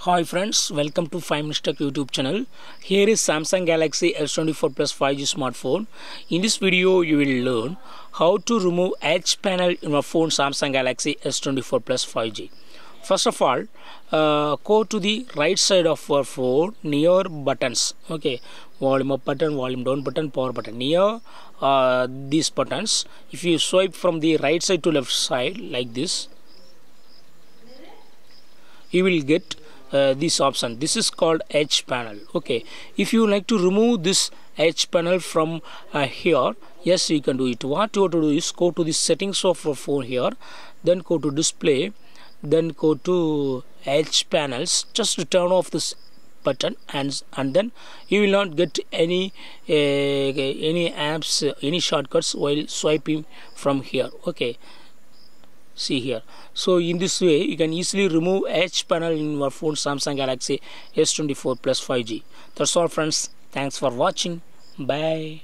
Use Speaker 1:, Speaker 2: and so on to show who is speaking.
Speaker 1: Hi friends, welcome to 5 Minutes Tech YouTube channel. Here is Samsung Galaxy S24 Plus 5G smartphone. In this video, you will learn how to remove edge panel in your phone Samsung Galaxy S24 Plus 5G. First of all, go to the right side of your phone near buttons. Okay, volume up button, volume down button, power button. Near these buttons, if you swipe from the right side to left side like this, you will get this option. This is called edge panel. Okay, if you like to remove this edge panel from here, yes, you can do it. What you have to do is go to the settings of your phone here, then go to display, then go to edge panels. Just to turn off this button, and then you will not get any apps, any shortcuts while swiping from here. Okay, see here. So in this way you can easily remove edge panel in your phone Samsung Galaxy S24 Plus 5G. That's all friends. Thanks for watching. Bye.